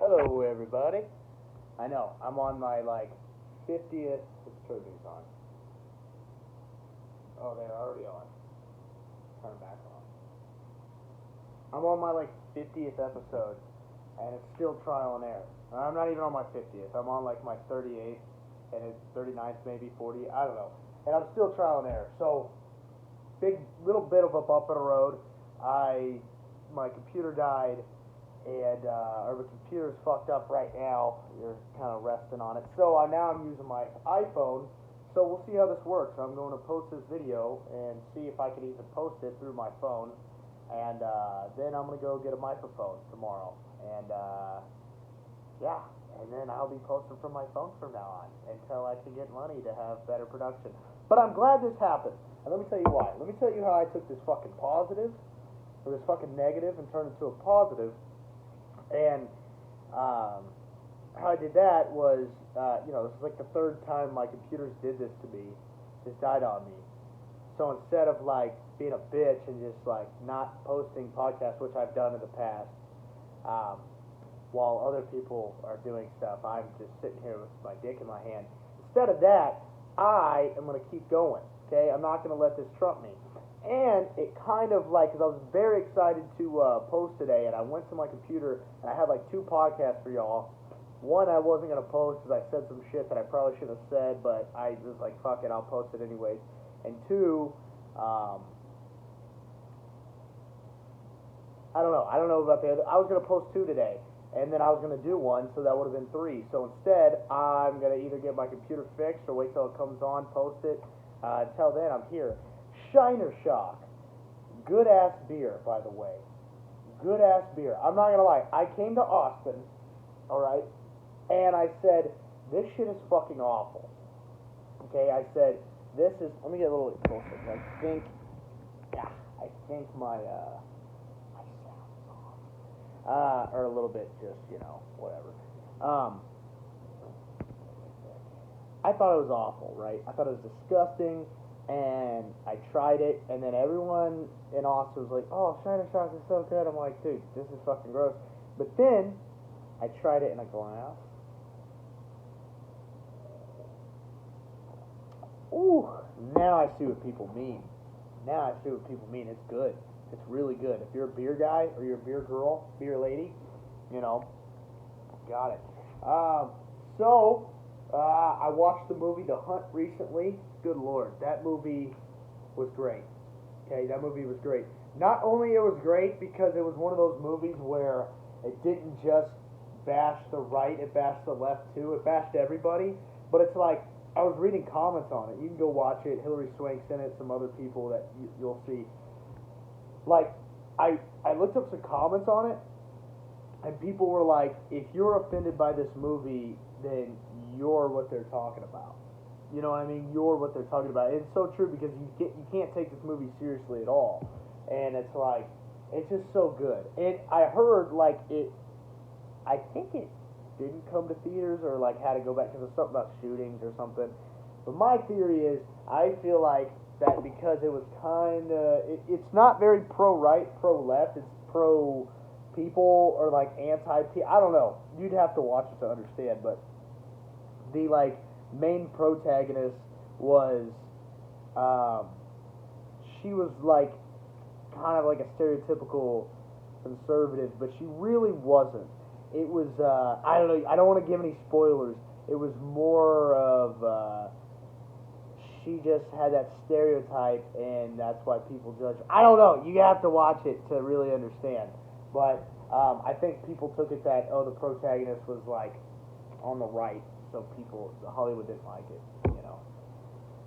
Hello, everybody. I know, I'm on my, 50th... Let's turn these on. Oh, they're already on. Turn them back on. I'm on my, 50th episode, and it's still trial and error. I'm not even on my 50th. I'm on, my 38th, and it's 39th, maybe 40. I don't know. And I'm still trial and error. So, big little bit of a bump in the road. My computer died, and or the computer's fucked up right now. You're kind of resting on it. So now I'm using my iPhone. So we'll see how this works. I'm going to post this video and see if I can even post it through my phone. And then I'm going to go get a microphone tomorrow. And yeah, and then I'll be posting from my phone from now on until I can get money to have better production. But I'm glad this happened. And let me tell you why. Let me tell you how I took this fucking positive, or this fucking negative, and turned it to a positive. And how I did that was, this is like the third time my computers did this to me, just died on me. So instead of being a bitch and just not posting podcasts, which I've done in the past, while other people are doing stuff, I'm just sitting here with my dick in my hand. Instead of that, I am going to keep going, okay? I'm not going to let this trump me. And it kind of because I was very excited to post today, and I went to my computer, and I had two podcasts for y'all. One I wasn't going to post because I said some shit that I probably shouldn't have said, but I was like, fuck it, I'll post it anyways. And two, I don't know about the other. I was going to post two today, and then I was going to do one, so that would have been three. So instead, I'm going to either get my computer fixed or wait till it comes on, post it. Until then, I'm here. Shiner Shock. Good ass beer, by the way. Good ass beer. I'm not going to lie. I came to Austin, alright, and I said, this shit is fucking awful. Okay, I said, this is, let me get a little bit closer. I think my sound's off. Or a little bit just, whatever. I thought it was awful, right? I thought it was disgusting, and I tried it, and then everyone in Austin was like, oh, Shiner Shock is so good. I'm like, dude, this is fucking gross. But then, I tried it in a glass. Ooh, now I see what people mean. It's good. It's really good. If you're a beer guy, or you're a beer girl, beer lady, got it. I watched the movie The Hunt recently. Good Lord, that movie was great. Okay, that movie was great. Not only it was great because it was one of those movies where it didn't just bash the right, it bashed the left too. It bashed everybody. But it's I was reading comments on it. You can go watch it. Hilary Swank's in it, some other people that you'll see. I looked up some comments on it, and people were like, if you're offended by this movie, then you're what they're talking about. You know what I mean? You're what they're talking about. It's so true because you can't take this movie seriously at all. And it's it's just so good. And I heard I think it didn't come to theaters or had to go back because it's something about shootings or something. But my theory is I feel that because it was it's not very pro-right, pro-left, it's pro-people or anti-people. I don't know. You'd have to watch it to understand, but the main protagonist was she was kind of a stereotypical conservative, but she really wasn't. It was I don't know, I don't want to give any spoilers. It was more of she just had that stereotype, and that's why people judge. I don't know. You have to watch it to really understand. But I think people took it that the protagonist was on the right, so Hollywood didn't like it,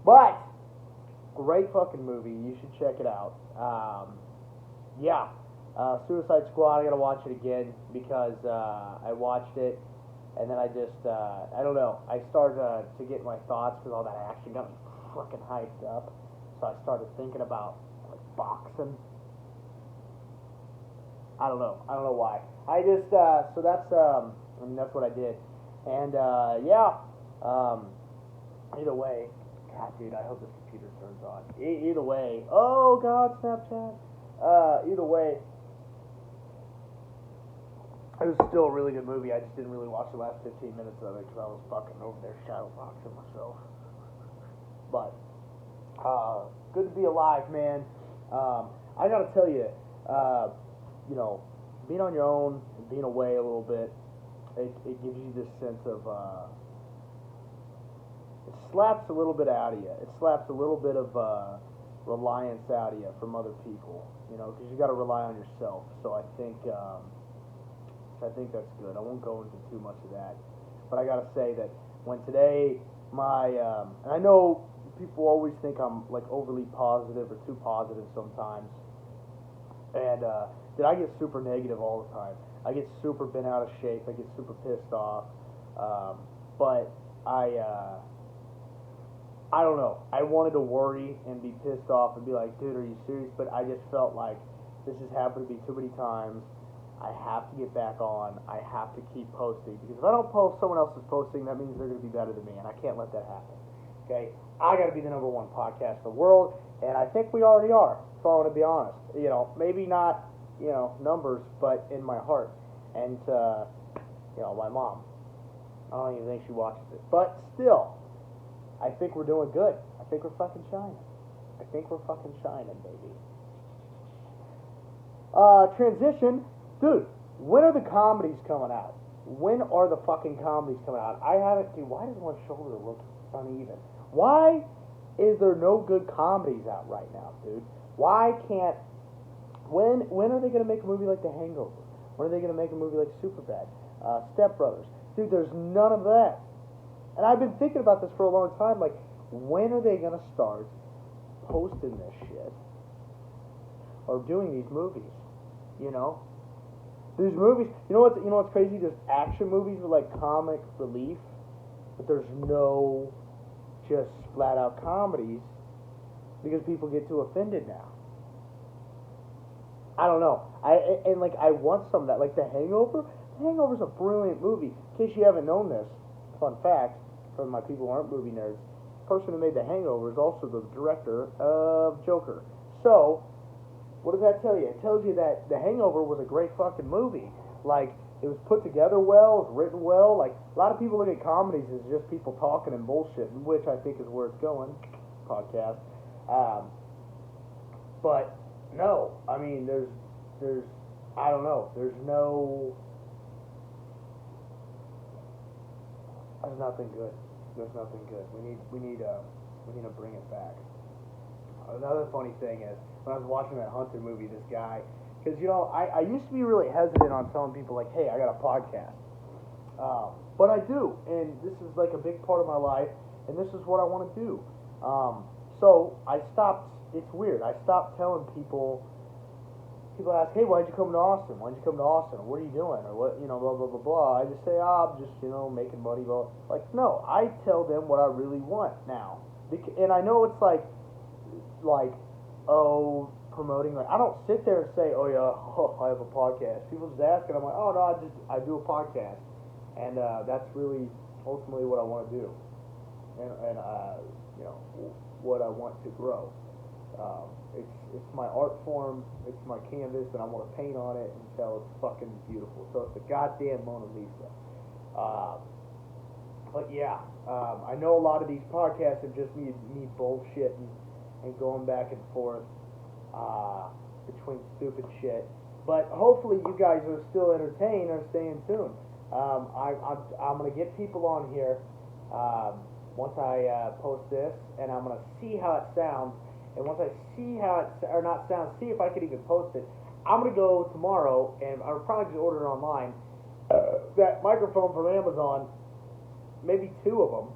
But great fucking movie. You should check it out. Suicide Squad. I gotta watch it again because I watched it, and then I just I don't know. I started to get my thoughts because all that action got me fucking hyped up. So I started thinking about boxing. I don't know why. I just so that's that's what I did, and either way, God, dude, I hope this computer turns on. Either way, oh God, Snapchat. Either way, It was still a really good movie. I just didn't really watch the last 15 minutes of it because I was fucking over there shadowboxing myself. But good to be alive, man. I gotta tell you, you know, being on your own and being away a little bit, it gives you this sense of it slaps a little bit out of you. It slaps a little bit of reliance out of you from other people, you know, because you got to rely on yourself. So I think that's good. I won't go into too much of that, but I got to say that when today and I know people always think I'm like overly positive or too positive sometimes, and that I get super negative all the time. I get super bent out of shape. I get super pissed off, but I don't know. I wanted to worry and be pissed off and be like, dude, are you serious? But I just felt like this has happened to me too many times. I have to get back on. I have to keep posting. Because if I don't post, someone else is posting, that means they're going to be better than me, and I can't let that happen. Okay? I got to be the #1 podcast in the world, and I think we already are, if I want to be honest. You know, maybe not, you know, numbers, but in my heart. And, you know, my mom. I don't even think she watches it. But still, I think we're doing good. I think we're fucking shining. I think we're fucking shining, baby. Transition. Dude, when are the comedies coming out? When are the fucking comedies coming out? I haven't... Dude, why does my shoulder look uneven? Why is there no good comedies out right now, dude? Why can't... When are they going to make a movie like The Hangover? When are they going to make a movie like Superbad? Step Brothers? Dude, there's none of that. And I've been thinking about this for a long time. Like, when are they going to start posting this shit? Or doing these movies? You know? There's movies... You know what's crazy? There's action movies with, like, comic relief. But there's no just flat-out comedies. Because people get too offended now. I don't know. I want some of that. Like, The Hangover? The Hangover's a brilliant movie. In case you haven't known this, fun fact, for my people who aren't movie nerds, the person who made The Hangover is also the director of Joker. So, what does that tell you? It tells you that The Hangover was a great fucking movie. Like, it was put together well, it was written well. Like, a lot of people look at comedies as just people talking and bullshit, which I think is where it's going, podcast. But, no, I mean, there's, I don't know, there's nothing good. There's nothing good. We need to bring it back. Another funny thing is, when I was watching that Hunter movie, this guy, because, you know, I used to be really hesitant on telling people, like, hey, I got a podcast. But I do, and this is, like, a big part of my life, and this is what I want to do. So I stopped, it's weird, I stopped telling people ask, hey, why'd you come to Austin? Why'd you come to Austin? What are you doing? Or what, you know, blah, blah, blah, blah. I just say, I'm just, you know, making money, blah. Like, no, I tell them what I really want now. And I know it's like, oh, promoting, like, I don't sit there and say, oh, yeah, I have a podcast. People just ask, and I'm like, oh, no, I do a podcast. And that's really ultimately what I want to do. And you know, what I want to grow. It's my art form, it's my canvas, and I want to paint on it until it's fucking beautiful. So it's the goddamn Mona Lisa. But yeah, I know a lot of these podcasts have just me bullshit and going back and forth between stupid shit. But hopefully you guys are still entertained or staying tuned. I'm gonna get people on here once I post this, and I'm gonna see how it sounds. And once I see how it, or not sounds, see if I could even post it, I'm going to go tomorrow, and I'll probably just order it online, that microphone from Amazon, maybe 2 of them.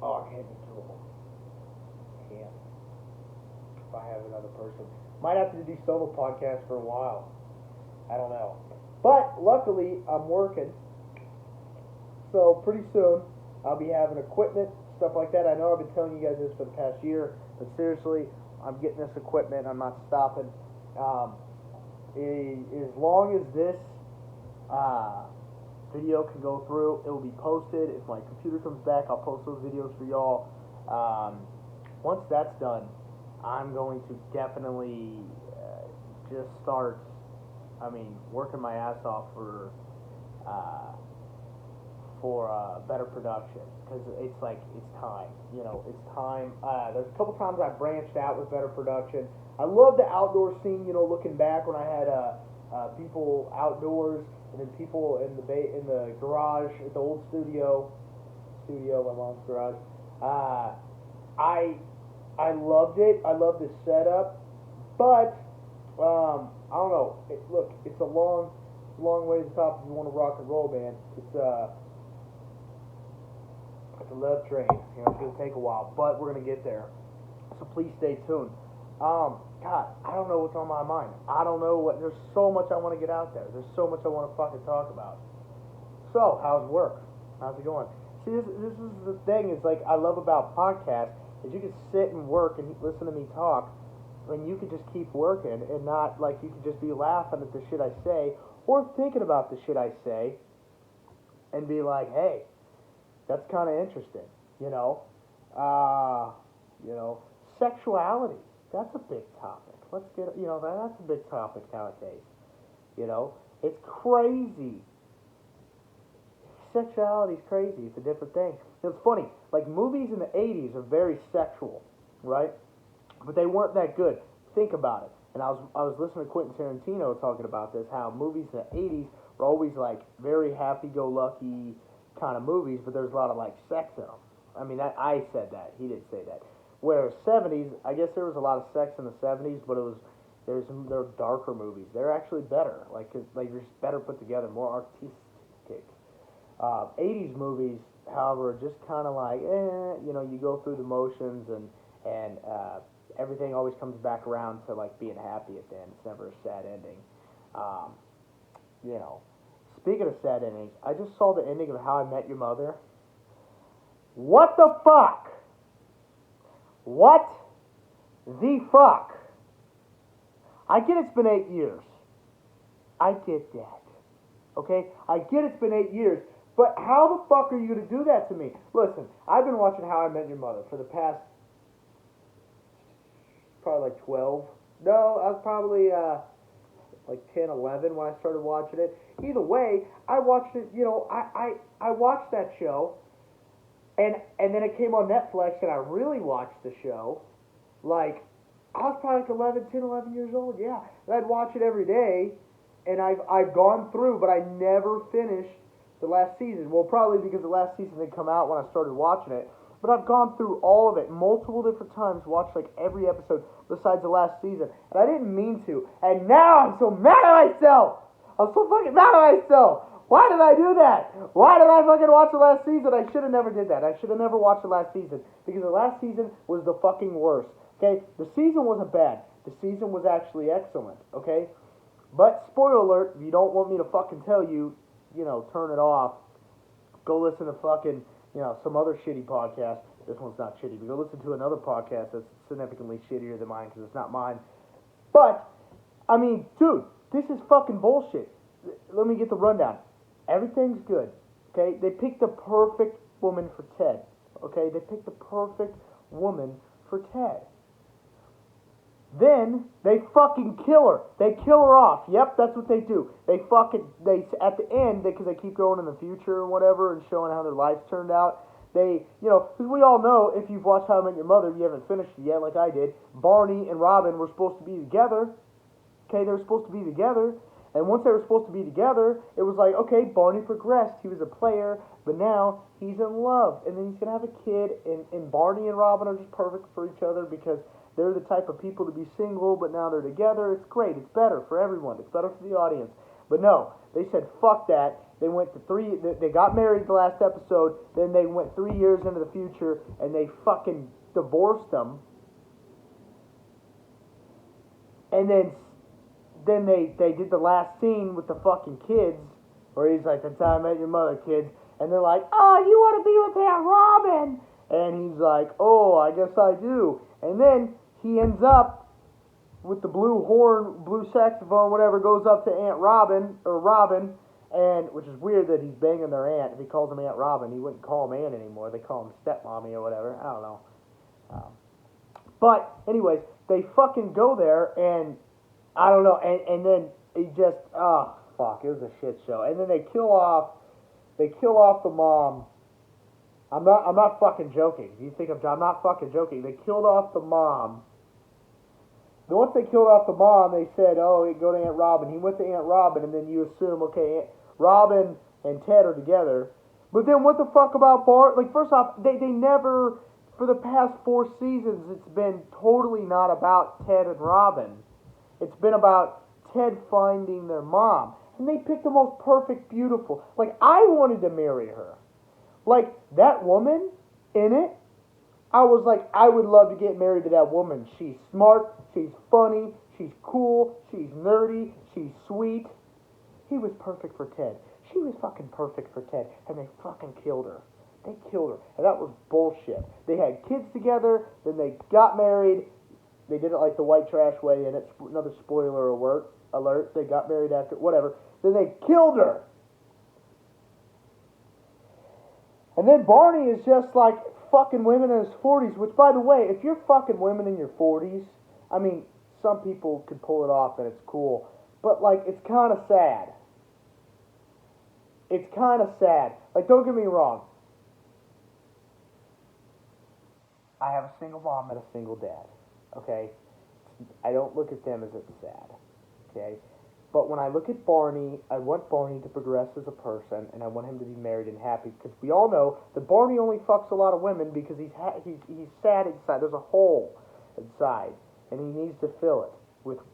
Oh, I can't do 2 of them. Can't. If I have another person. Might have to do solo podcasts for a while. I don't know. But, luckily, I'm working. So, pretty soon, I'll be having equipment, stuff like that. I know I've been telling you guys this for the past year, but seriously, I'm getting this equipment. I'm not stopping. As long as this video can go through, it will be posted. If my computer comes back, I'll post those videos for y'all. Once that's done, I'm going to definitely just start I mean, working my ass off for better production, because it's like, it's time, it's time. There's a couple times I branched out with better production. I love the outdoor scene, looking back when I had people outdoors, and then people in the garage at the old studio, my mom's garage. I loved it. I loved the setup, but I don't know. Look, it's a long way to the top if you want to rock and roll, man. It's a love train. It's gonna take a while, but we're gonna get there. So please stay tuned. God, I don't know what's on my mind. I don't know what. There's so much I want to get out there. There's so much I want to fucking talk about. So, how's work? How's it going? See, this is the thing. Is like I love about podcasts is you can sit and work and listen to me talk, and you can just keep working and not like you can just be laughing at the shit I say or thinking about the shit I say, and be like, hey, that's kind of interesting, sexuality. That's a big topic. Let's get, that's a big topic nowadays. It's crazy. Sexuality is crazy. It's a different thing. It's funny. Like, movies in the 80s are very sexual, right? But they weren't that good. Think about it. And I was listening to Quentin Tarantino talking about this, how movies in the 80s were always, like, very happy-go-lucky kind of movies, but there's a lot of, like, sex in them. I mean, I said that. He didn't say that. Whereas 70s, I guess there was a lot of sex in the 70s, but they're darker movies. They're actually better. Like they're just better put together, more artistic. 80s movies, however, just kind of like, you go through the motions and everything always comes back around to like being happy at the end. It's never a sad ending. Speaking of sad endings, I just saw the ending of How I Met Your Mother. What the fuck? What the fuck? I get it's been 8 years. I get that. Okay? I get it's been 8 years. But how the fuck are you going to do that to me? Listen, I've been watching How I Met Your Mother for the past probably like 12. No, I was probably like 10, 11 when I started watching it. Either way, I watched it, I watched that show. And then it came on Netflix, and I really watched the show. Like, I was probably like 10, 11 years old, yeah. And I'd watch it every day, and I've gone through, but I never finished the last season. Well, probably because the last season didn't come out when I started watching it. But I've gone through all of it multiple different times, watched like every episode besides the last season. And I didn't mean to. And now I'm so mad at myself! I'm so fucking mad at myself! Why did I do that? Why did I fucking watch the last season? I should have never did that. I should have never watched the last season. Because the last season was the fucking worst. Okay? The season wasn't bad. The season was actually excellent. Okay? But, spoiler alert, if you don't want me to fucking tell you, turn it off. Go listen to fucking, some other shitty podcast. This one's not shitty. But go listen to another podcast that's significantly shittier than mine because it's not mine. But, I mean, dude, this is fucking bullshit. Let me get the rundown. Everything's good, okay? They picked the perfect woman for Ted, okay? They picked the perfect woman for Ted. Then, they fucking kill her. They kill her off. Yep, that's what they do. They at the end, because they keep going in the future or whatever and showing how their lives turned out, because we all know, if you've watched How I Met Your Mother, you haven't finished it yet, like I did, Barney and Robin were supposed to be together, okay? They were supposed to be together. And once they were supposed to be together, it was like, okay, Barney progressed. He was a player, but now he's in love. And then he's going to have a kid, and Barney and Robin are just perfect for each other because they're the type of people to be single, but now they're together. It's great. It's better for everyone. It's better for the audience. But no, they said, fuck that. They went to they got married the last episode, then they went 3 years into the future, and they fucking divorced them. And then they did the last scene with the fucking kids, where he's like, that's how I met your mother, kids. And they're like, oh, you want to be with Aunt Robin? And he's like, oh, I guess I do. And then he ends up with the blue horn, blue saxophone, whatever, goes up to Aunt Robin, and which is weird that he's banging their aunt. If he calls them Aunt Robin, he wouldn't call them aunt anymore. They call him stepmommy or whatever. I don't know. But anyways, they fucking go there, and I don't know, and then he just, fuck, it was a shit show. And then they kill off the mom. I'm not fucking joking. You think I'm not fucking joking. They killed off the mom. Then once they killed off the mom, they said, oh, go to Aunt Robin. He went to Aunt Robin, and then you assume, okay, Robin and Ted are together. But then what the fuck about Bart? Like, first off, they never, for the past 4 seasons, it's been totally not about Ted and Robin. It's been about Ted finding their mom. And they picked the most perfect, beautiful. Like, I wanted to marry her. Like, that woman in it, I was like, I would love to get married to that woman. She's smart, she's funny, she's cool, she's nerdy, she's sweet. He was perfect for Ted. She was fucking perfect for Ted, and they fucking killed her. They killed her, and that was bullshit. They had kids together, then they got married. They did it like the white trash way, and it's another spoiler alert. They got married after, whatever. Then they killed her. And then Barney is just like fucking women in his 40s, which, by the way, if you're fucking women in your 40s, I mean, some people could pull it off and it's cool, but, like, it's kind of sad. It's kind of sad. Like, don't get me wrong. I have a single mom and a single dad, okay? I don't look at them as it's sad, okay? But when I look at Barney, I want Barney to progress as a person, and I want him to be married and happy, because we all know that Barney only fucks a lot of women because he's sad inside. There's a hole inside, and he needs to fill it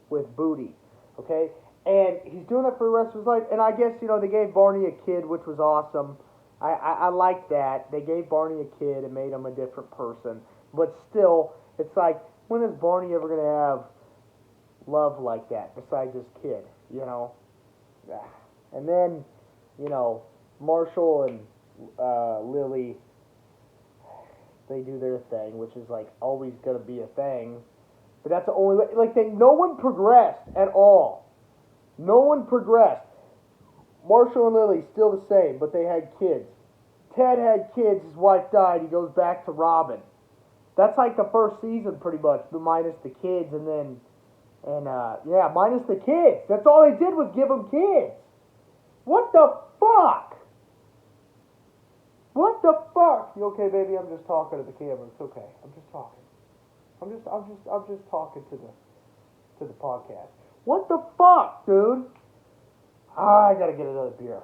with booty, okay? And he's doing that for the rest of his life, and I guess, you know, they gave Barney a kid, which was awesome. I like that. They gave Barney a kid and made him a different person, but still, it's like, when is Barney ever going to have love like that besides his kid? You know, and then, you know, Marshall and Lily, they do their thing, which is like always gonna be a thing. But that's the only way. Like, no one progressed at all. No one progressed. Marshall and Lily still the same, but they had kids. Ted had kids. His wife died. He goes back to Robin. That's like the first season, pretty much, but minus the kids, and then. And, yeah, minus the kids. That's all they did was give them kids. What the fuck? What the fuck? You okay, baby? I'm just talking to the camera. It's okay. I'm just talking. I'm just talking to the podcast. What the fuck, dude? I gotta get another beer.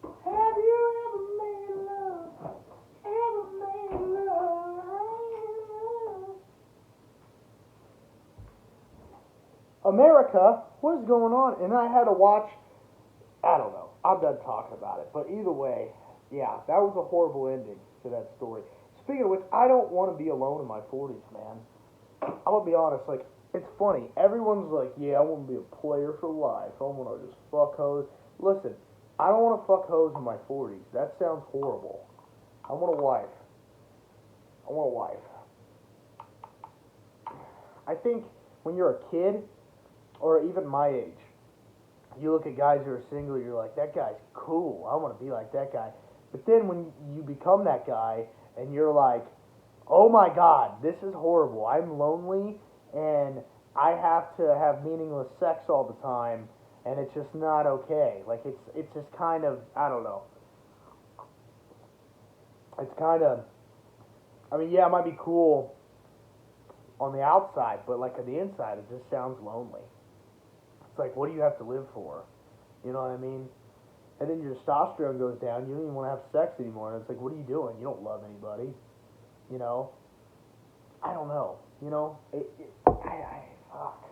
Have you ever made love? Ever made love? America, what is going on? And I had to watch, I don't know, I'm done talking about it, but either way, yeah, that was a horrible ending to that story. Speaking of which, I don't want to be alone in my 40s, man. I'm going to be honest, like, it's funny, everyone's like, yeah, I want to be a player for life, I want to just fuck hoes. Listen, I don't want to fuck hoes in my 40s, that sounds horrible. I want a wife. I want a wife. I think when you're a kid, or even my age, you look at guys who are single, you're like, that guy's cool, I want to be like that guy. But then when you become that guy, and you're like, oh my god, this is horrible, I'm lonely, and I have to have meaningless sex all the time, and it's just not okay. Like, it's just kind of, I don't know. It's kind of, I mean, yeah, it might be cool on the outside, but like on the inside, it just sounds lonely. It's like, what do you have to live for? You know what I mean? And then your testosterone goes down. You don't even want to have sex anymore. And it's like, what are you doing? You don't love anybody. You know? I don't know. You know? Fuck.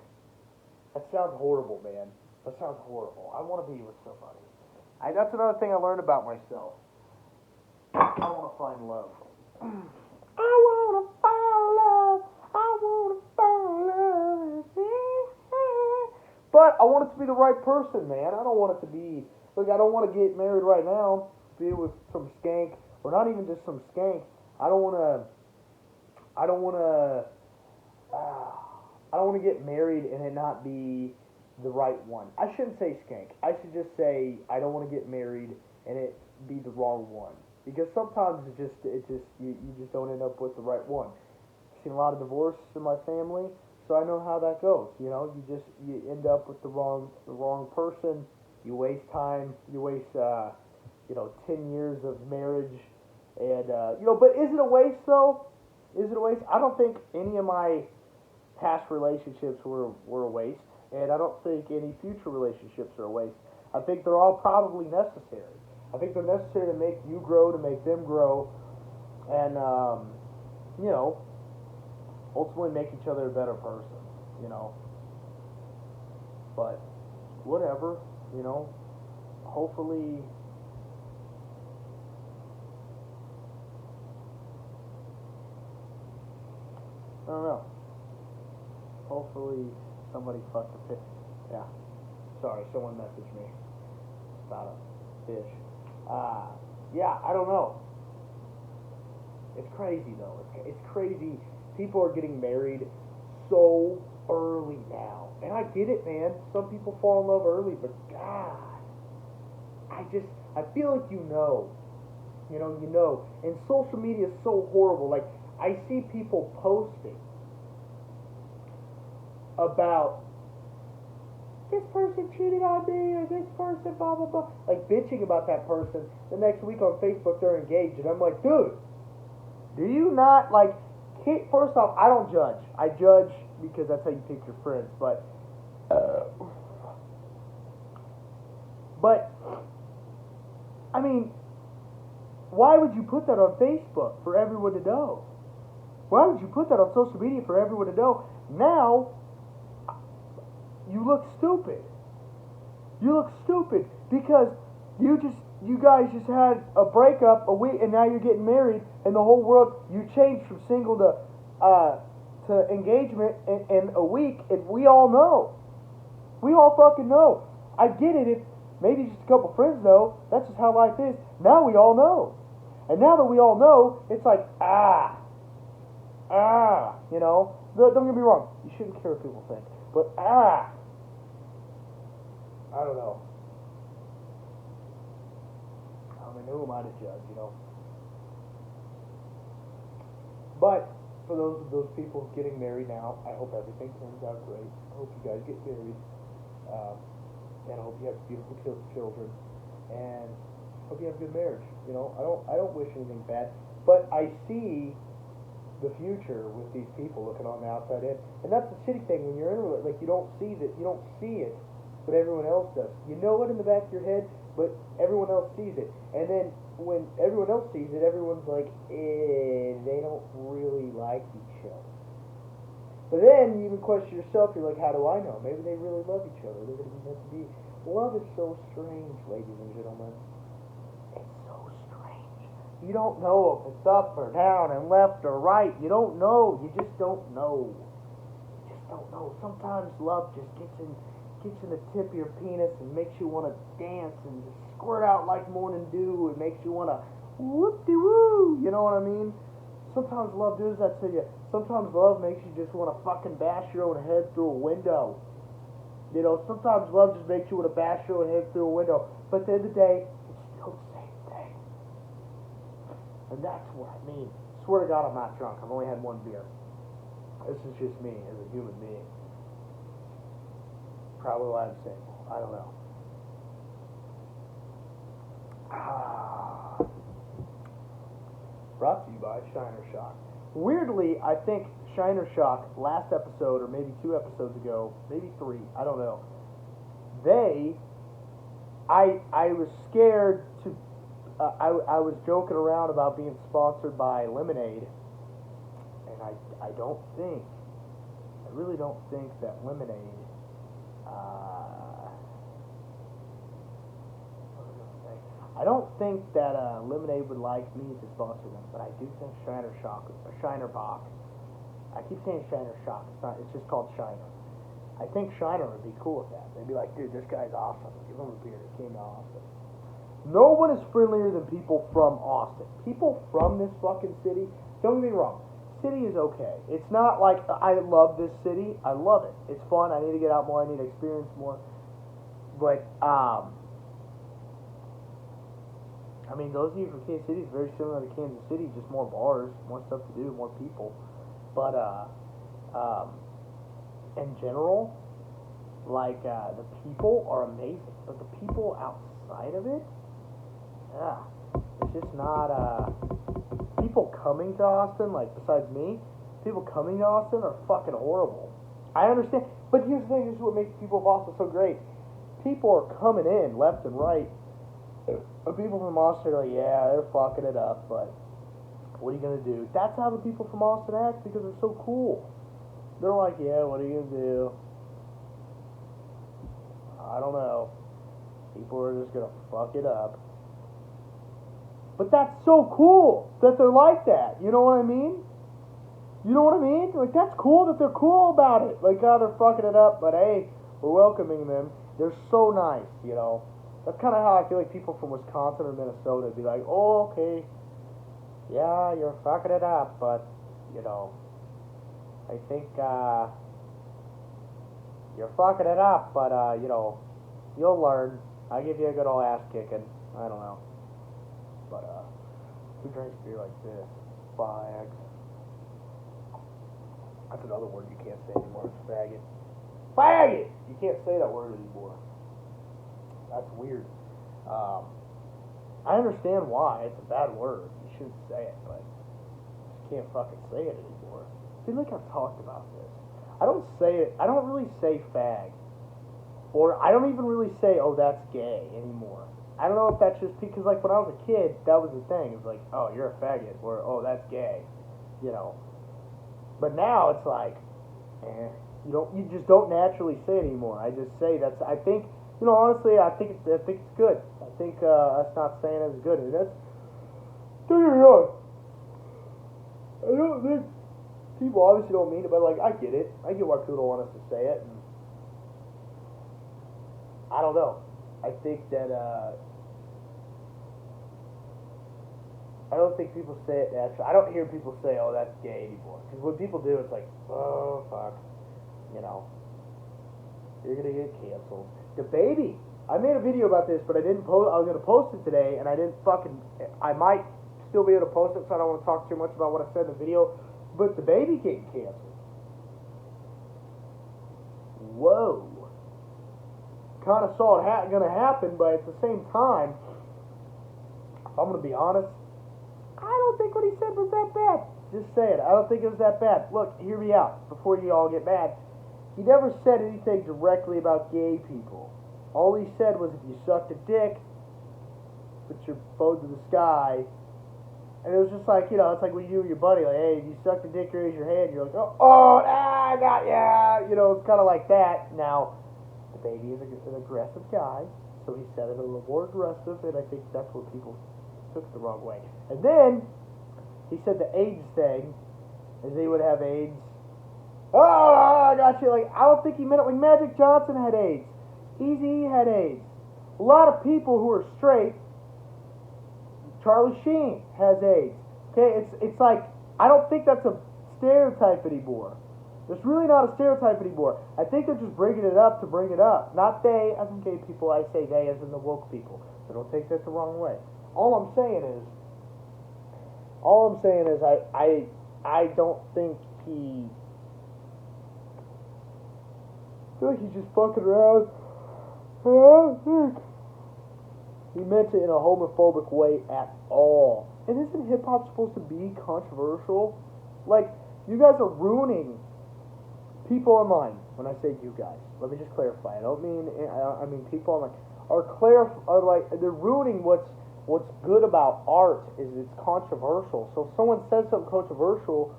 That sounds horrible, man. That sounds horrible. I want to be with somebody. That's another thing I learned about myself. I want to find love. I want to find love. I want to find love. But I want it to be the right person, man. I don't want it to be, look, I don't want to get married right now, be with some skank, or not even just some skank. I don't want to get married and it not be the right one. I shouldn't say skank. I should just say I don't want to get married and it be the wrong one. Because sometimes you just don't end up with the right one. I've seen a lot of divorce in my family. so I know how that goes. You know, you end up with the wrong person. You waste time. You waste 10 years of marriage, and But is it a waste though? Is it a waste? I don't think any of my past relationships were a waste, and I don't think any future relationships are a waste. I think they're all probably necessary. I think they're necessary to make you grow, to make them grow, and you know, ultimately make each other a better person. You know, but whatever. You know, hopefully. I don't know. Hopefully somebody fucked a fish. Yeah. Sorry, someone messaged me about a fish. Yeah, I don't know. It's crazy though. It's crazy. People are getting married so early now. And I get it, man. Some people fall in love early, but God, I feel like you know. And social media is so horrible. Like, I see people posting about this person cheated on me, or this person blah blah blah, like bitching about that person. The next week on Facebook they're engaged, and I'm like, dude, do you not like? First off, I don't judge. I judge because that's how you pick your friends. But I mean, why would you put that on Facebook for everyone to know? Why would you put that on social media for everyone to know? Now you look stupid. You look stupid because you guys just had a breakup a week, and now you're getting married, and the whole world, you changed from single to engagement in a week, and we all know. We all fucking know. I get it if maybe just a couple friends know. That's just how life is. Now we all know. And now that we all know, it's like, you know. Don't get me wrong. You shouldn't care what people think. But, I don't know. I mean, who am I to judge, you know? But for those people getting married now, I hope everything turns out great. I hope you guys get married, and I hope you have beautiful children, and I hope you have a good marriage. You know, I don't wish anything bad, but I see the future with these people looking on the outside in, and that's the shitty thing when you're in it. Like, you don't see it, but everyone else does. You know it in the back of your head, but everyone else sees it. And then when everyone else sees it, everyone's like, they don't really like each other. But then you even question yourself. You're like, how do I know? Maybe they really love each other. They're going to be meant to be. Love is so strange, ladies and gentlemen. It's so strange. You don't know if it's up or down and left or right. You don't know. You just don't know. You just don't know. Sometimes love just gets in the tip of your penis and makes you want to dance and just squirt out like morning dew. It makes you want to whoop-de-woo. You know what I mean? Sometimes love does that to you. Sometimes love makes you just want to fucking bash your own head through a window. You know, sometimes love just makes you want to bash your own head through a window. But at the end of the day, it's still the same thing. And that's what I mean. Swear to God, I'm not drunk. I've only had one beer. This is just me as a human being. Probably why I'm single. I don't know. Brought to you by Shiner Shock. Weirdly, I think Shiner Shock, last episode, or maybe 2 episodes ago, maybe 3, I don't know. I was scared to, I was joking around about being sponsored by Lemonade, and I really don't think that Lemonade, I don't think that Lemonade would like me to sponsor them, but I do think Shiner Bock. I keep saying Shiner Shock. It's just called Shiner. I think Shiner would be cool with that. They'd be like, dude, this guy's awesome. Give him a beer. He came to Austin. No one is friendlier than people from Austin. People from this fucking city. Don't get me wrong. City is okay. It's not like I love this city. I love it. It's fun. I need to get out more. I need to experience more. But I mean, those of you from Kansas City is very similar to Kansas City, just more bars, more stuff to do, more people. But in general, like, the people are amazing, but the people outside of it, it's just not, people coming to Austin, like, besides me, people coming to Austin are fucking horrible. I understand, but here's the thing, this is what makes people of Austin so great. People are coming in left and right, and people from Austin are like, yeah, they're fucking it up, but what are you gonna do? That's how the people from Austin act, because they're so cool. They're like, yeah, what are you gonna do? I don't know. People are just gonna fuck it up. But that's so cool that they're like that. You know what I mean? You know what I mean? Like, that's cool that they're cool about it. Like, they're fucking it up, but hey, we're welcoming them. They're so nice, you know? That's kind of how I feel like people from Wisconsin or Minnesota would be like, oh, okay, yeah, you're fucking it up, but, you know, I think, you're fucking it up, but, you know, you'll learn. I'll give you a good old ass kicking. I don't know. But, who drinks beer like this? Fags. That's another word you can't say anymore. It's faggot. Faggot! You can't say that word anymore. That's weird. I understand why. It's a bad word. You shouldn't say it, but you can't fucking say it anymore. I feel like I've talked about this. I don't say it. I don't really say fag. Or I don't even really say, oh, that's gay anymore. I don't know if that's just because, like, when I was a kid, that was the thing. It was like, oh, you're a faggot, or, oh, that's gay, you know. But now it's like, you just don't naturally say it anymore. I just say that's, I think, you know, honestly, I think it's good. I think us not saying it is good. And that's, don't get me wrong. I don't think, people obviously don't mean it, but, like, I get it. I get why people don't want us to say it, and I don't know. I think that, I don't think people say it naturally. I don't hear people say, oh, that's gay anymore. Because when people do, it's like, oh, fuck. You know. You're going to get canceled. The baby. I made a video about this, but I didn't post. I was going to post it today, and I didn't fucking. I might still be able to post it, so I don't want to talk too much about what I said in the video. But the baby getting canceled. Whoa. Kind of saw it going to happen, but at the same time, if I'm going to be honest, I don't think what he said was that bad. Just say it. I don't think it was that bad. Look, hear me out before you all get mad. He never said anything directly about gay people. All he said was if you sucked a dick, put your phone to the sky. And it was just like, you know, it's like when you and your buddy, like, hey, if you sucked a dick, raise your hand. You're like, I got ya. You know, it's kind of like that. Now, the baby is an aggressive guy, so he said it a little more aggressive, and I think that's what people took it the wrong way. And then he said the AIDS thing, as they would have AIDS. Oh, I got you. Like, I don't think he meant it. Like, Magic Johnson had AIDS. Eazy had AIDS. A lot of people who are straight. Charlie Sheen has AIDS. Okay, it's like, I don't think that's a stereotype anymore. It's really not a stereotype anymore. I think they're just bringing it up to bring it up. Not they as in gay people. I say they as in the woke people. So don't take that the wrong way. All I'm saying is, I don't think he. I feel like he's just fucking around. I don't think he meant it in a homophobic way at all. And isn't hip hop supposed to be controversial? Like, you guys are ruining people online. When I say you guys, let me just clarify. I don't mean, I mean people online are like, they're ruining what's good about art is it's controversial. So if someone says something controversial,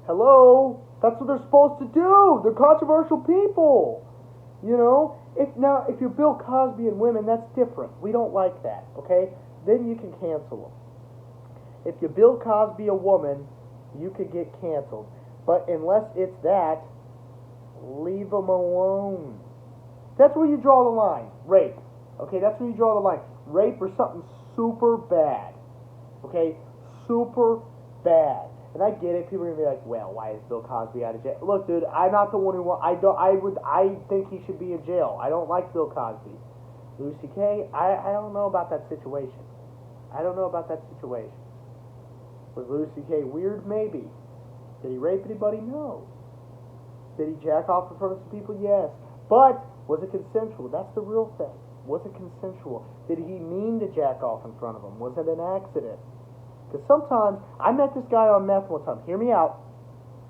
hello, that's what they're supposed to do. They're controversial people. You know? If you're Bill Cosby and women, that's different. We don't like that, okay? Then you can cancel them. If you're Bill Cosby a woman, you could get canceled. But unless it's that, leave them alone. That's where you draw the line. Rape. Okay, that's where you draw the line. Rape or something super bad. Okay? Super bad. And I get it. People are gonna be like, "Well, why is Bill Cosby out of jail?" Look, dude, I'm not the one who I think he should be in jail. I don't like Bill Cosby. Louis C.K. I don't know about that situation. I don't know about that situation. Was Louis C.K. weird? Maybe. Did he rape anybody? No. Did he jack off in front of some people? Yes. But was it consensual? That's the real thing. Was it consensual? Did he mean to jack off in front of him? Was it an accident? Because sometimes, I met this guy on meth one time. Hear me out.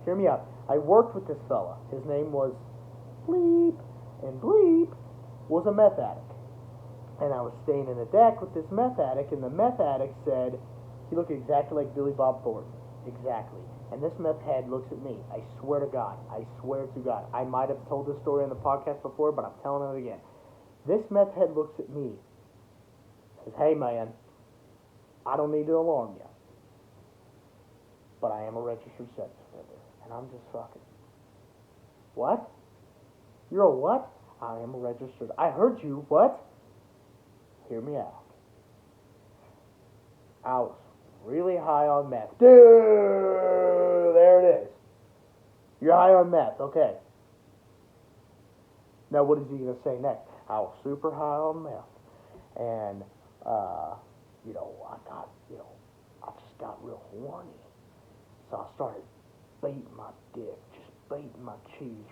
Hear me out. I worked with this fella. His name was Bleep. And Bleep was a meth addict. And I was staying in a deck with this meth addict, and the meth addict said, he looked exactly like Billy Bob Thornton. Exactly. And this meth head looks at me. I swear to God. I swear to God. I might have told this story on the podcast before, but I'm telling it again. This meth head looks at me, says, hey man, I don't need to alarm you, but I am a registered sex offender. And I'm just fucking, what? You're a what? I am a registered. I heard you. What? Hear me out. I was really high on meth. Dude, there it is. You're high on meth. Okay. Now what is he going to say next? I was super high on meth. And, I just got real horny. So I started beating my dick, just beating my cheese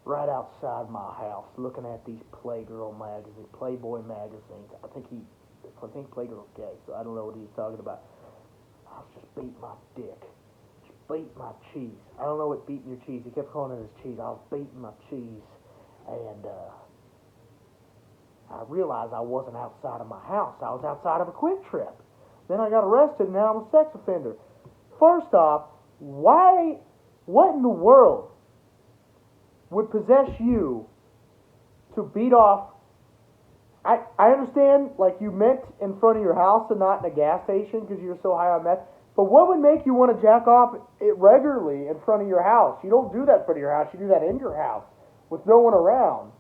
right outside my house, looking at these Playgirl magazines, Playboy magazines. I think Playgirl's gay, so I don't know what he's talking about. I was just beating my dick, just beating my cheese. I don't know what beating your cheese. He kept calling it his cheese. I was beating my cheese, and I realized I wasn't outside of my house. I was outside of a Quick Trip. Then I got arrested, and now I'm a sex offender. First off, what in the world would possess you to beat off? I understand, like, you meant in front of your house and not in a gas station because you're so high on meth, but what would make you want to jack off it regularly in front of your house? You don't do that in front of your house. You do that in your house with no one around.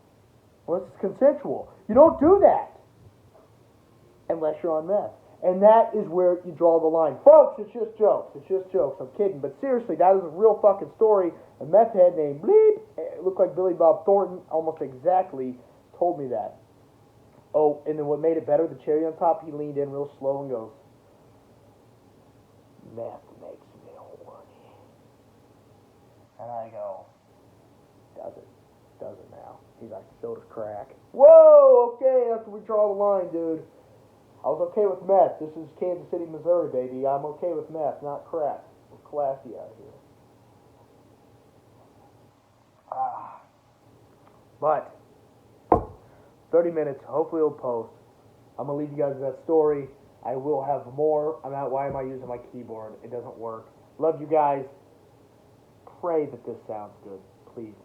Well, it's consensual. You don't do that unless you're on meth. And that is where you draw the line. Folks, it's just jokes. It's just jokes. I'm kidding. But seriously, that is a real fucking story. A meth head named Bleep, looked like Billy Bob Thornton, almost exactly, told me that. Oh, and then what made it better, the cherry on top, he leaned in real slow and goes, meth makes me horny. And I go, does it? Does it now? He's like, so does crack. Whoa, okay, that's where we draw the line, dude. I was okay with meth. This is Kansas City, Missouri, baby. I'm okay with meth, not crack. We're classy out here. But 30 minutes, hopefully it'll post. I'm going to leave you guys with that story. I will have more. Why am I using my keyboard? It doesn't work. Love you guys. Pray that this sounds good. Please.